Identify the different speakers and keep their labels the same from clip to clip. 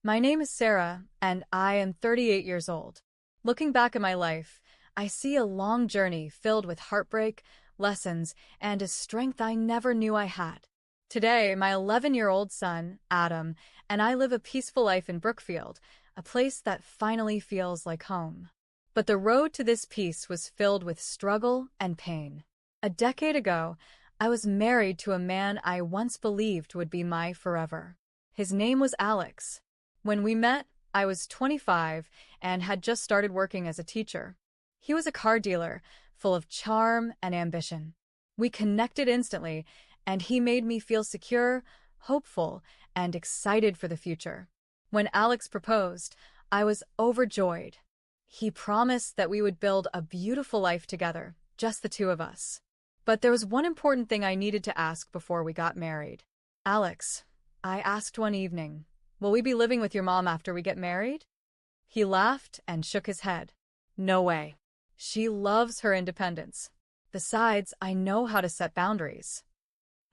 Speaker 1: My name is Sarah, and I am 38 years old. Looking back at my life, I see a long journey filled with heartbreak, lessons, and a strength I never knew I had. Today, my 11-year-old son, Adam, and I live a peaceful life in Brookfield, a place that finally feels like home. But the road to this peace was filled with struggle and pain. A decade ago, I was married to a man I once believed would be my forever. His name was Alex. When we met, I was 25 and had just started working as a teacher. He was a car dealer, full of charm and ambition. We connected instantly, and he made me feel secure, hopeful, and excited for the future. When Alex proposed, I was overjoyed. He promised that we would build a beautiful life together, just the two of us. But there was one important thing I needed to ask before we got married. Alex, I asked one evening, will we be living with your mom after we get married? He laughed and shook his head. No way. She loves her independence. Besides, I know how to set boundaries.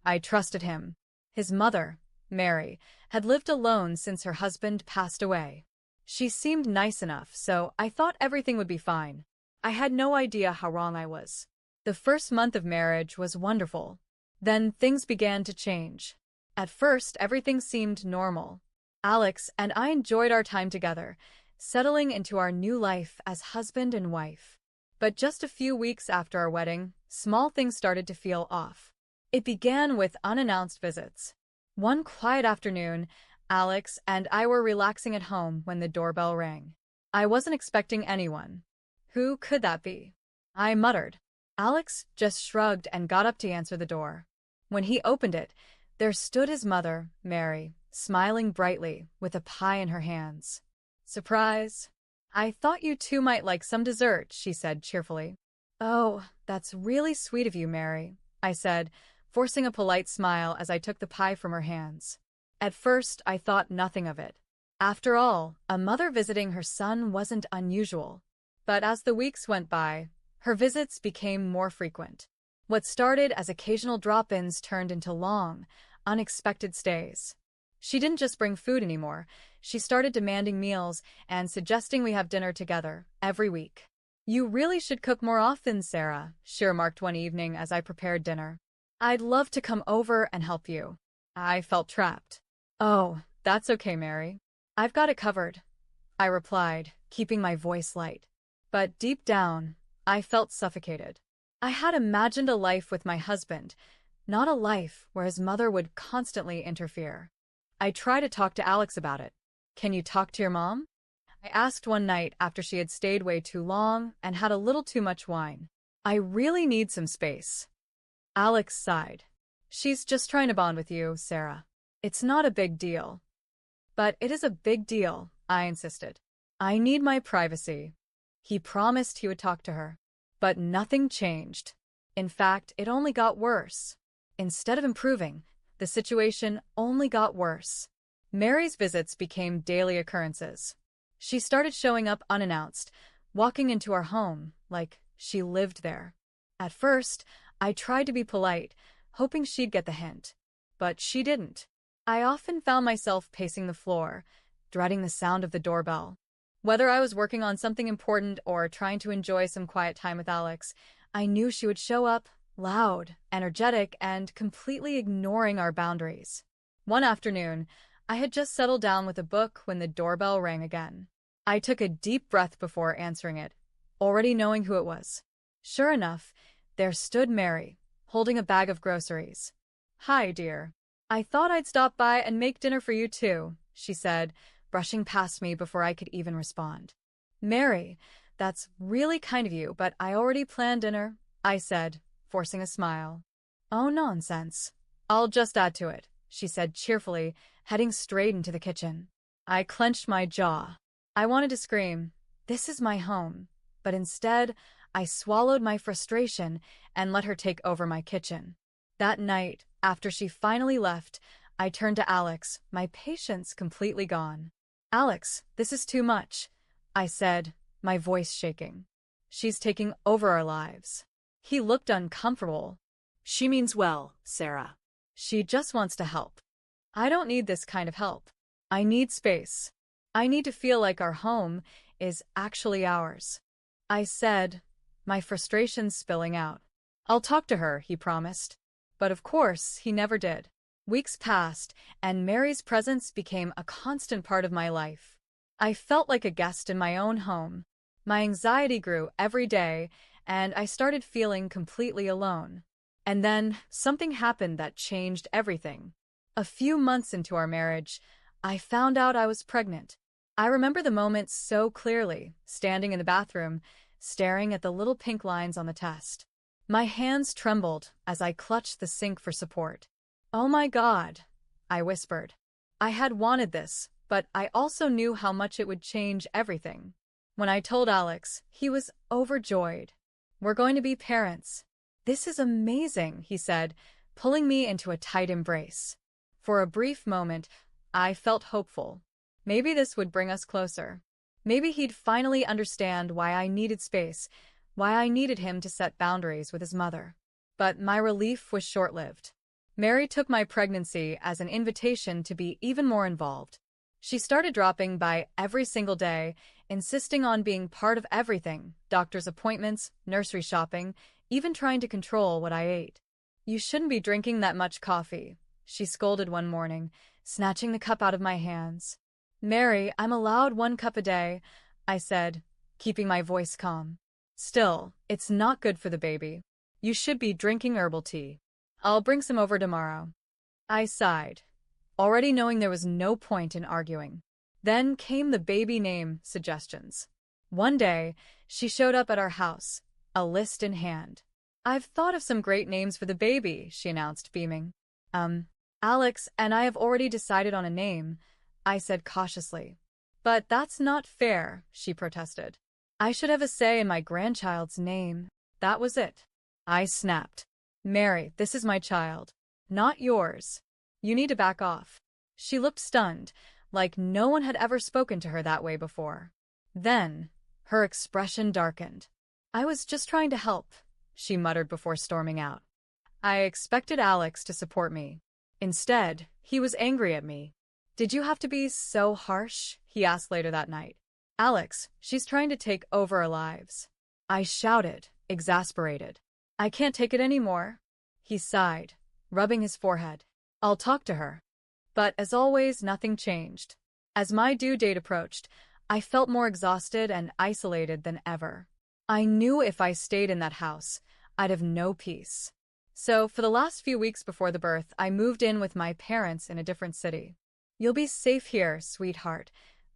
Speaker 1: I trusted him. His mother, Mary, had lived alone since her husband passed away. She seemed nice enough, so I thought everything would be fine. I had no idea how wrong I was. The first month of marriage was wonderful. Then things began to change. At first, everything seemed normal. Alex and I enjoyed our time together, settling into our new life as husband and wife. But just a few weeks after our wedding, small things started to feel off. It began with unannounced visits. One quiet afternoon, Alex and I were relaxing at home when the doorbell rang. I wasn't expecting anyone. Who could that be? I muttered. Alex just shrugged and got up to answer the door. When he opened it, there stood his mother, Mary, smiling brightly, with a pie in her hands. Surprise! I thought you two might like some dessert, she said cheerfully. Oh, that's really sweet of you, Mary, I said, forcing a polite smile as I took the pie from her hands. At first, I thought nothing of it. After all, a mother visiting her son wasn't unusual. But as the weeks went by, her visits became more frequent. What started as occasional drop-ins turned into long, unexpected stays. She didn't just bring food anymore. She started demanding meals and suggesting we have dinner together every week. You really should cook more often, Sarah, she remarked one evening as I prepared dinner. I'd love to come over and help you. I felt trapped. Oh, that's okay, Mary. I've got it covered, I replied, keeping my voice light. But deep down, I felt suffocated. I had imagined a life with my husband, not a life where his mother would constantly interfere. I tried to talk to Alex about it. Can you talk to your mom? I asked one night after she had stayed way too long and had a little too much wine. I really need some space. Alex sighed. She's just trying to bond with you, Sarah. It's not a big deal. But it is a big deal, I insisted. I need my privacy. He promised he would talk to her. But nothing changed. In fact, it only got worse. Instead of improving, the situation only got worse. Mary's visits became daily occurrences. She started showing up unannounced, walking into our home like she lived there. At first, I tried to be polite, hoping she'd get the hint. But she didn't. I often found myself pacing the floor, dreading the sound of the doorbell. Whether I was working on something important or trying to enjoy some quiet time with Alex, I knew she would show up, loud, energetic, and completely ignoring our boundaries. One afternoon, I had just settled down with a book when the doorbell rang again. I took a deep breath before answering it, already knowing who it was. Sure enough, there stood Mary, holding a bag of groceries. Hi, dear. I thought I'd stop by and make dinner for you too, she said, brushing past me before I could even respond. Mary, that's really kind of you, but I already planned dinner, I said, forcing a smile. Oh, nonsense. I'll just add to it, she said cheerfully, heading straight into the kitchen. I clenched my jaw. I wanted to scream, this is my home, but instead, I swallowed my frustration and let her take over my kitchen. That night, after she finally left, I turned to Alex, my patience completely gone. Alex, this is too much, I said, my voice shaking. She's taking over our lives. He looked uncomfortable.
Speaker 2: She means well, Sarah.
Speaker 1: She just wants to help. I don't need this kind of help. I need space. I need to feel like our home is actually ours. I said, my frustrations spilling out. I'll talk to her, he promised. But of course, he never did. Weeks passed, and Mary's presence became a constant part of my life. I felt like a guest in my own home. My anxiety grew every day, and I started feeling completely alone. And then something happened that changed everything. A few months into our marriage, I found out I was pregnant. I remember the moment so clearly, standing in the bathroom, staring at the little pink lines on the test. My hands trembled as I clutched the sink for support. "Oh my God," I whispered. I had wanted this, but I also knew how much it would change everything. When I told Alex, he was overjoyed. "We're going to be parents." "This is amazing," he said, pulling me into a tight embrace. For a brief moment, I felt hopeful. Maybe this would bring us closer. Maybe he'd finally understand why I needed space, why I needed him to set boundaries with his mother. But my relief was short-lived. Mary took my pregnancy as an invitation to be even more involved. She started dropping by every single day, insisting on being part of everything: doctor's appointments, nursery shopping, even trying to control what I ate. "You shouldn't be drinking that much coffee," she scolded one morning, snatching the cup out of my hands. "Mary, I'm allowed 1 cup a day," I said, keeping my voice calm. "Still, it's not good for the baby. You should be drinking herbal tea. I'll bring some over tomorrow." I sighed, already knowing there was no point in arguing. Then came the baby name suggestions. One day, she showed up at our house, a list in hand. "I've thought of some great names for the baby," she announced, beaming. Alex and I have already decided on a name," I said cautiously. "But that's not fair," she protested. "I should have a say in my grandchild's name." That was it. I snapped. "Mary, this is my child, not yours. You need to back off." She looked stunned, like no one had ever spoken to her that way before. Then, her expression darkened. "I was just trying to help," she muttered before storming out. I expected Alex to support me. Instead, he was angry at me. "Did you have to be so harsh?" he asked later that night. "Alex, she's trying to take over our lives." I shouted, exasperated. "I can't take it anymore." He sighed, rubbing his forehead. "I'll talk to her." But as always, nothing changed. As my due date approached, I felt more exhausted and isolated than ever. I knew if I stayed in that house, I'd have no peace. So, for the last few weeks before the birth, I moved in with my parents in a different city. "You'll be safe here, sweetheart,"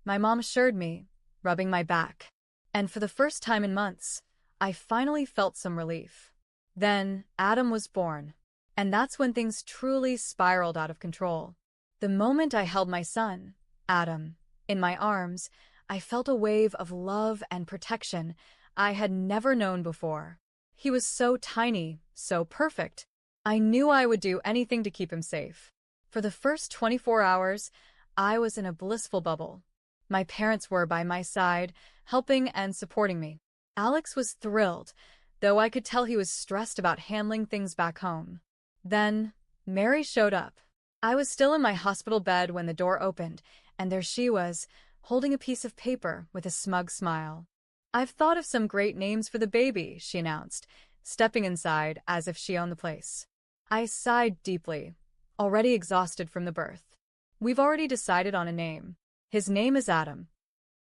Speaker 1: my mom assured me, rubbing my back. And for the first time in months, I finally felt some relief. Then, Adam was born. And that's when things truly spiraled out of control. The moment I held my son, Adam, in my arms, I felt a wave of love and protection I had never known before. He was so tiny, so perfect. I knew I would do anything to keep him safe. For the first 24 hours, I was in a blissful bubble. My parents were by my side, helping and supporting me. Alex was thrilled, though I could tell he was stressed about handling things back home. Then, Mary showed up. I was still in my hospital bed when the door opened, and there she was, holding a piece of paper with a smug smile. "I've thought of some great names for the baby," she announced, stepping inside as if she owned the place. I sighed deeply, already exhausted from the birth. "We've already decided on a name. His name is Adam."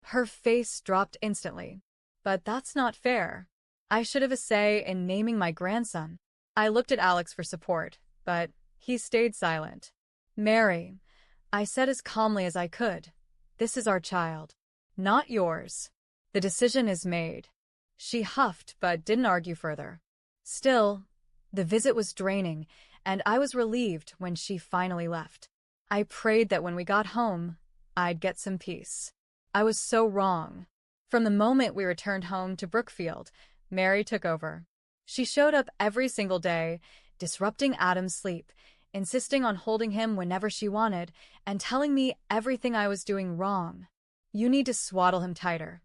Speaker 1: Her face dropped instantly. "But that's not fair. I should have a say in naming my grandson." I looked at Alex for support, but he stayed silent. "Mary," I said as calmly as I could, "this is our child, not yours. The decision is made." She huffed but didn't argue further. Still, the visit was draining, and I was relieved when she finally left. I prayed that when we got home, I'd get some peace. I was so wrong. From the moment we returned home to Brookfield, Mary took over. She showed up every single day, disrupting Adam's sleep, insisting on holding him whenever she wanted, and telling me everything I was doing wrong. "You need to swaddle him tighter.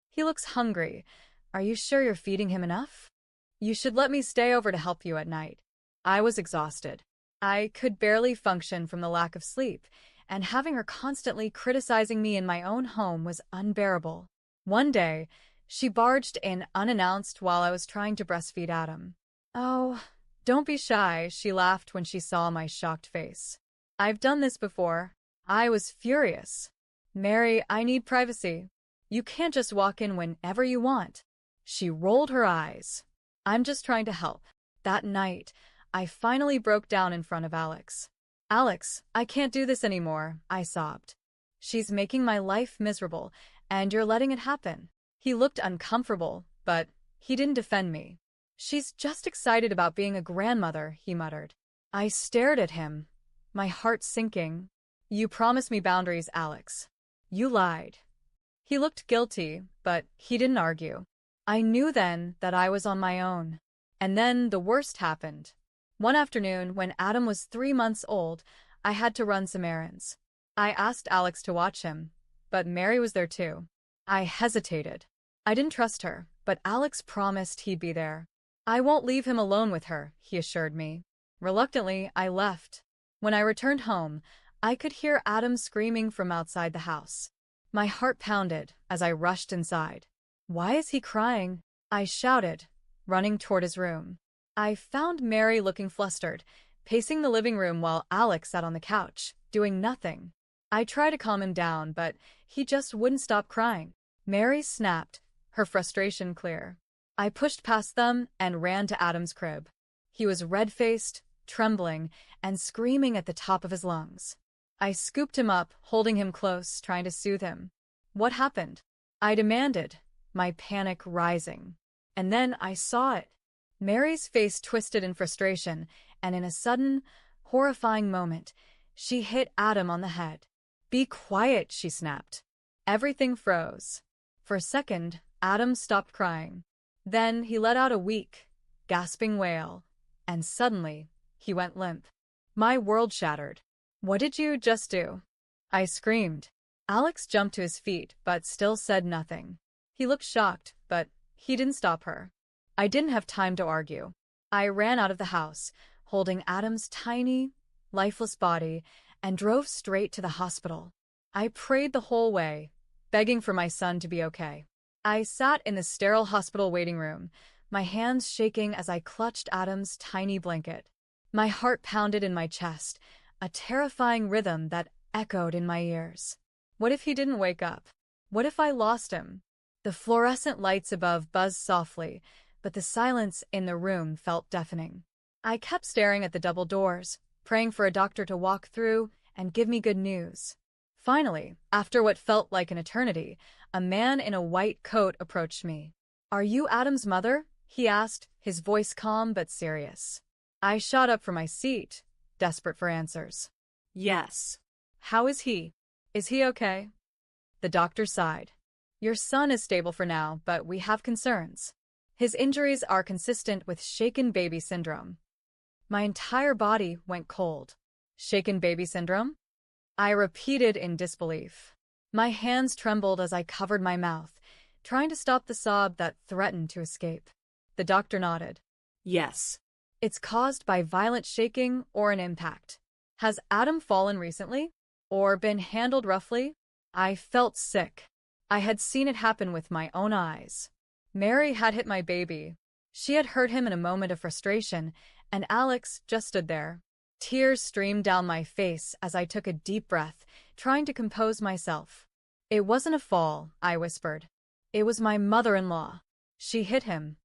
Speaker 1: He looks hungry. Are you sure you're feeding him enough? You should let me stay over to help you at night." I was exhausted. I could barely function from the lack of sleep, and having her constantly criticizing me in my own home was unbearable. One day, she barged in unannounced while I was trying to breastfeed Adam. "Oh, don't be shy," she laughed when she saw my shocked face. "I've done this before." I was furious. "Mary, I need privacy. You can't just walk in whenever you want." She rolled her eyes. "I'm just trying to help." That night, I finally broke down in front of Alex. "Alex, I can't do this anymore," I sobbed. "She's making my life miserable, and you're letting it happen." He looked uncomfortable, but he didn't defend me. "She's just excited about being a grandmother," he muttered. I stared at him, my heart sinking. "You promised me boundaries, Alex. You lied." He looked guilty, but he didn't argue. I knew then that I was on my own. And then the worst happened. One afternoon, when Adam was 3 months old, I had to run some errands. I asked Alex to watch him, but Mary was there too. I hesitated. I didn't trust her, but Alex promised he'd be there. "I won't leave him alone with her," he assured me. Reluctantly, I left. When I returned home, I could hear Adam screaming from outside the house. My heart pounded as I rushed inside. "Why is he crying?" I shouted, running toward his room. I found Mary looking flustered, pacing the living room while Alex sat on the couch, doing nothing. I tried to calm him down, but he just wouldn't stop crying. Mary snapped, her frustration clear. I pushed past them and ran to Adam's crib. He was red-faced, trembling, and screaming at the top of his lungs. I scooped him up, holding him close, trying to soothe him. "What happened?" I demanded, my panic rising. And then I saw it. Mary's face twisted in frustration, and in a sudden, horrifying moment, she hit Adam on the head. "Be quiet," she snapped. Everything froze. For a second, Adam stopped crying. Then he let out a weak, gasping wail, and suddenly, he went limp. My world shattered. "What did you just do?" I screamed. Alex jumped to his feet, but still said nothing. He looked shocked, but he didn't stop her. I didn't have time to argue. I ran out of the house, holding Adam's tiny, lifeless body, and drove straight to the hospital. I prayed the whole way, begging for my son to be okay. I sat in the sterile hospital waiting room, my hands shaking as I clutched Adam's tiny blanket. My heart pounded in my chest, a terrifying rhythm that echoed in my ears. What if he didn't wake up? What if I lost him? The fluorescent lights above buzzed softly, but the silence in the room felt deafening. I kept staring at the double doors, praying for a doctor to walk through and give me good news. Finally, after what felt like an eternity, a man in a white coat approached me. "Are you Adam's mother?" he asked, his voice calm but serious. I shot up from my seat, desperate for answers.
Speaker 2: Yes.
Speaker 1: "How is he? Is he okay?" The doctor sighed. "Your son is stable for now, but we have concerns. His injuries are consistent with shaken baby syndrome." My entire body went cold. Shaken baby syndrome? I repeated in disbelief. My hands trembled as I covered my mouth, trying to stop the sob that threatened to escape. The doctor nodded.
Speaker 2: Yes.
Speaker 1: "It's caused by violent shaking or an impact. Has Adam fallen recently? Or been handled roughly?" I felt sick. I had seen it happen with my own eyes. Mary had hit my baby. She had hurt him in a moment of frustration, and Alex just stood there. Tears streamed down my face as I took a deep breath, trying to compose myself. "It wasn't a fall," I whispered. "It was my mother-in-law. She hit him."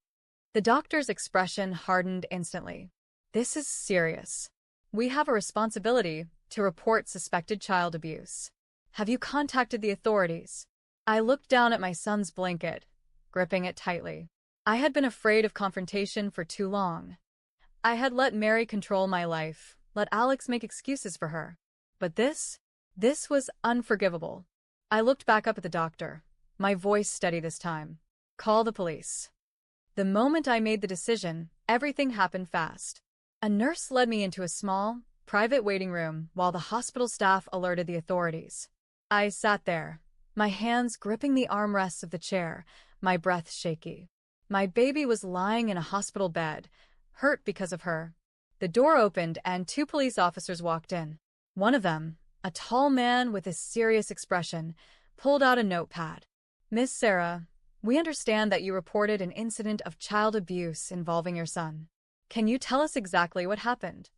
Speaker 1: The doctor's expression hardened instantly. "This is serious. We have a responsibility to report suspected child abuse. Have you contacted the authorities?" I looked down at my son's blanket, gripping it tightly. I had been afraid of confrontation for too long. I had let Mary control my life, let Alex make excuses for her. But this was unforgivable. I looked back up at the doctor, my voice steady this time. "Call the police." The moment I made the decision, everything happened fast. A nurse led me into a small, private waiting room while the hospital staff alerted the authorities. I sat there, my hands gripping the armrests of the chair, my breath shaky. My baby was lying in a hospital bed, hurt because of her. The door opened and 2 police officers walked in. One of them, a A tall man with a serious expression pulled out a notepad. Miss Sarah, we understand that you reported an incident of child abuse involving your son. Can you tell us exactly what happened?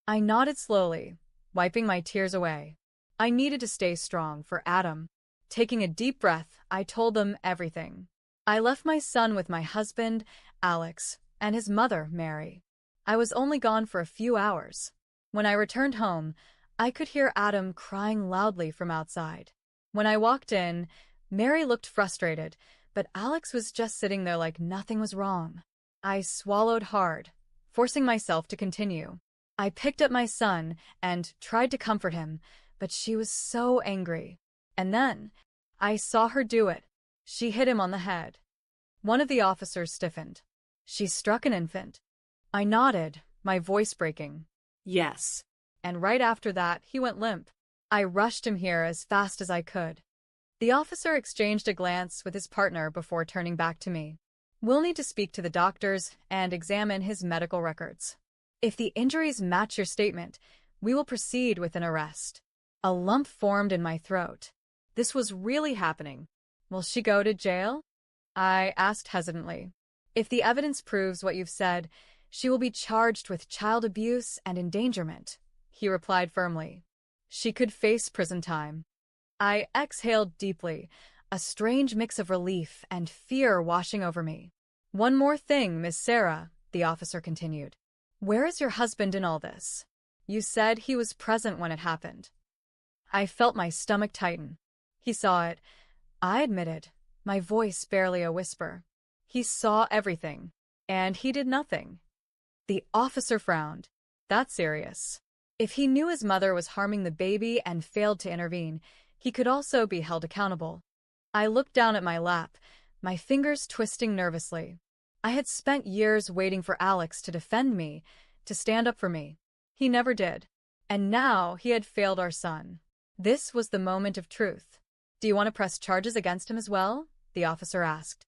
Speaker 1: I nodded slowly, wiping my tears away. I needed to stay strong for Adam. Taking a deep breath, I told them everything. I left my son with my husband, Alex, and his mother, Mary. I was only gone for a few hours. When I returned home, I could hear Adam crying loudly from outside. When I walked in, Mary looked frustrated, but Alex was just sitting there like nothing was wrong. I swallowed hard, forcing myself to continue. I picked up my son and tried to comfort him, but she was so angry. And then, I saw her do it. She hit him on the head. One of the officers stiffened. She struck an infant. I nodded, my voice breaking.
Speaker 2: Yes.
Speaker 1: And right after that, he went limp. I rushed him here as fast as I could. The officer exchanged a glance with his partner before turning back to me. We'll need to speak to the doctors and examine his medical records. If the injuries match your statement, we will proceed with an arrest. A lump formed in my throat. This was really happening. Will she go to jail? I asked hesitantly. If the evidence proves what you've said, she will be charged with child abuse and endangerment, he replied firmly. She could face prison time. I exhaled deeply, a strange mix of relief and fear washing over me. One more thing, Miss Sarah, the officer continued. Where is your husband in all this? You said he was present when it happened. I felt my stomach tighten. He saw it. I admitted, my voice barely a whisper. He saw everything, and he did nothing. The officer frowned. That's serious. If he knew his mother was harming the baby and failed to intervene, he could also be held accountable. I looked down at my lap, my fingers twisting nervously. I had spent years waiting for Alex to defend me, to stand up for me. He never did. And now he had failed our son. This was the moment of truth. Do you want to press charges against him as well? The officer asked.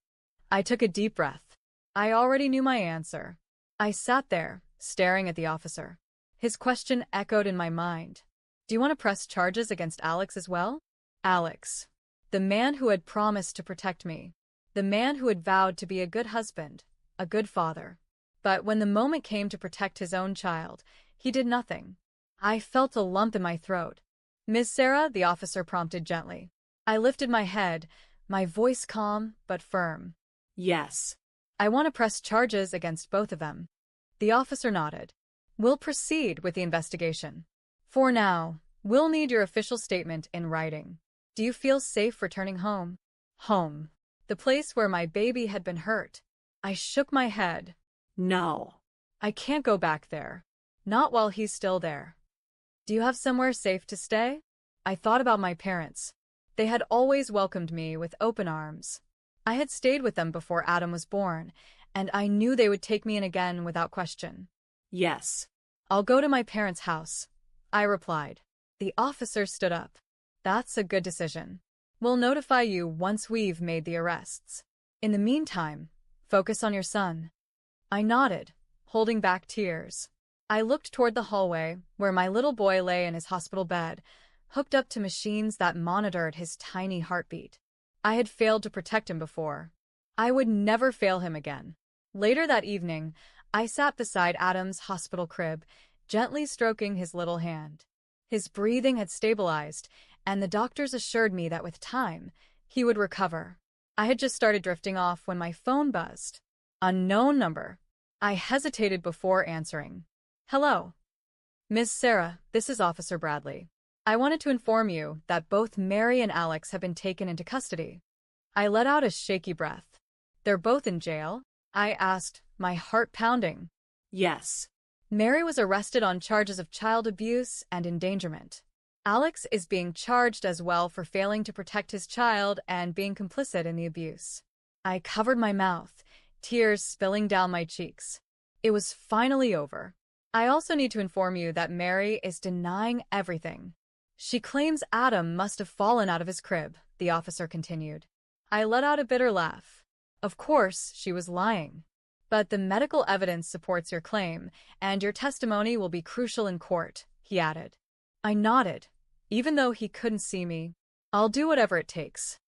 Speaker 1: I took a deep breath. I already knew my answer. I sat there, staring at the officer. His question echoed in my mind. Do you want to press charges against Alex as well? Alex. The man who had promised to protect me. The man who had vowed to be a good husband, a good father. But when the moment came to protect his own child, he did nothing. I felt a lump in my throat. Miss Sarah, the officer prompted gently. I lifted my head, my voice calm but firm.
Speaker 2: Yes.
Speaker 1: I want to press charges against both of them. The officer nodded. We'll proceed with the investigation. For now, we'll need your official statement in writing. Do you feel safe returning home? Home. The place where my baby had been hurt. I shook my head.
Speaker 2: No.
Speaker 1: I can't go back there. Not while he's still there. Do you have somewhere safe to stay? I thought about my parents. They had always welcomed me with open arms. I had stayed with them before Adam was born, and I knew they would take me in again without question.
Speaker 2: Yes.
Speaker 1: I'll go to my parents' house, I replied. The officer stood up. That's a good decision. We'll notify you once we've made the arrests. In the meantime, focus on your son. I nodded, holding back tears. I looked toward the hallway, where my little boy lay in his hospital bed, hooked up to machines that monitored his tiny heartbeat. I had failed to protect him before. I would never fail him again. Later that evening, I sat beside Adam's hospital crib, gently stroking his little hand. His breathing had stabilized, and the doctors assured me that with time, he would recover. I had just started drifting off when my phone buzzed. Unknown number. I hesitated before answering. Hello. Miss Sarah, this is Officer Bradley. I wanted to inform you that both Mary and Alex have been taken into custody. I let out a shaky breath. They're both in jail? I asked, my heart pounding.
Speaker 2: Yes.
Speaker 1: Mary was arrested on charges of child abuse and endangerment. Alex is being charged as well for failing to protect his child and being complicit in the abuse. I covered my mouth, tears spilling down my cheeks. It was finally over. I also need to inform you that Mary is denying everything. She claims Adam must have fallen out of his crib, the officer continued. I let out a bitter laugh. Of course, she was lying. But the medical evidence supports your claim, and your testimony will be crucial in court, he added. I nodded, even though he couldn't see me. I'll do whatever it takes.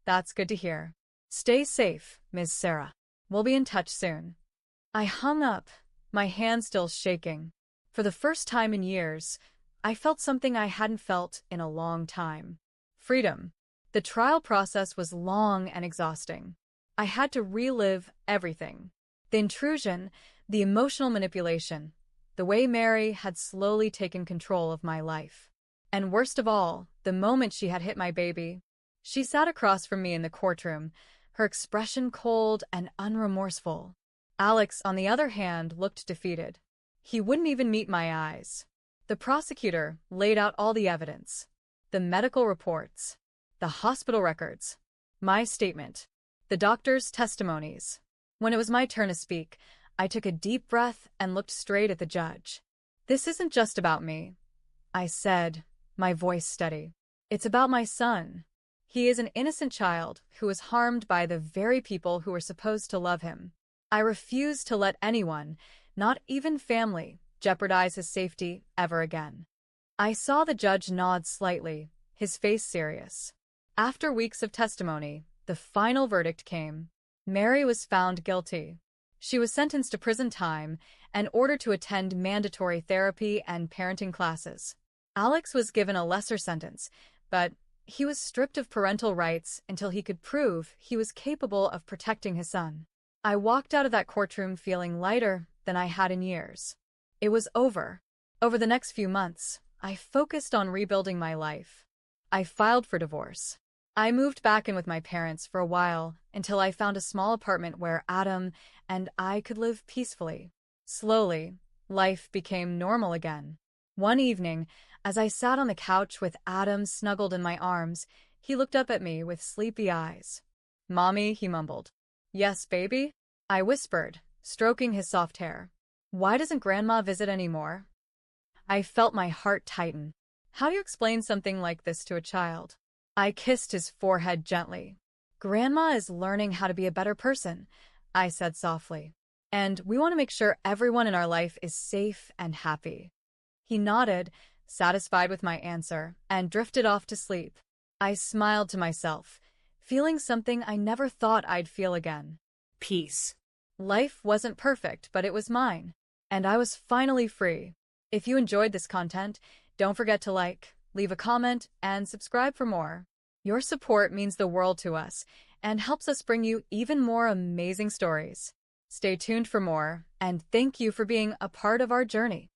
Speaker 1: That's good to hear. Stay safe, Ms. Sarah. We'll be in touch soon. I hung up, my hand still shaking. For the first time in years, I felt something I hadn't felt in a long time. Freedom. The trial process was long and exhausting. I had to relive everything. The intrusion, the emotional manipulation, the way Mary had slowly taken control of my life. And worst of all, the moment she had hit my baby. She sat across from me in the courtroom, her expression cold and unremorseful. Alex, on the other hand, looked defeated. He wouldn't even meet my eyes. The prosecutor laid out all the evidence. The medical reports, the hospital records, my statement, the doctor's testimonies. When it was my turn to speak, I took a deep breath and looked straight at the judge. This isn't just about me, I said, my voice steady. It's about my son. He is an innocent child who was harmed by the very people who were supposed to love him. I refuse to let anyone, not even family, jeopardize his safety ever again. I saw the judge nod slightly, his face serious. After weeks of testimony, the final verdict came. Mary was found guilty. She was sentenced to prison time and ordered to attend mandatory therapy and parenting classes. Alex was given a lesser sentence, but he was stripped of parental rights until he could prove he was capable of protecting his son. I walked out of that courtroom feeling lighter than I had in years. It was over. Over the next few months, I focused on rebuilding my life. I filed for divorce. I moved back in with my parents for a while until I found a small apartment where Adam and I could live peacefully. Slowly, life became normal again. One evening, as I sat on the couch with Adam snuggled in my arms, he looked up at me with sleepy eyes. "Mommy," he mumbled. "Yes, baby?" I whispered, stroking his soft hair. "Why doesn't Grandma visit anymore?" I felt my heart tighten. How do you explain something like this to a child? I kissed his forehead gently. "Grandma is learning how to be a better person," I said softly. "And we want to make sure everyone in our life is safe and happy." He nodded, satisfied with my answer, and drifted off to sleep. I smiled to myself, feeling something I never thought I'd feel again.
Speaker 2: Peace.
Speaker 1: Life wasn't perfect, but it was mine, and I was finally free. If you enjoyed this content, don't forget to like, leave a comment, and subscribe for more. Your support means the world to us and helps us bring you even more amazing stories. Stay tuned for more, and thank you for being a part of our journey.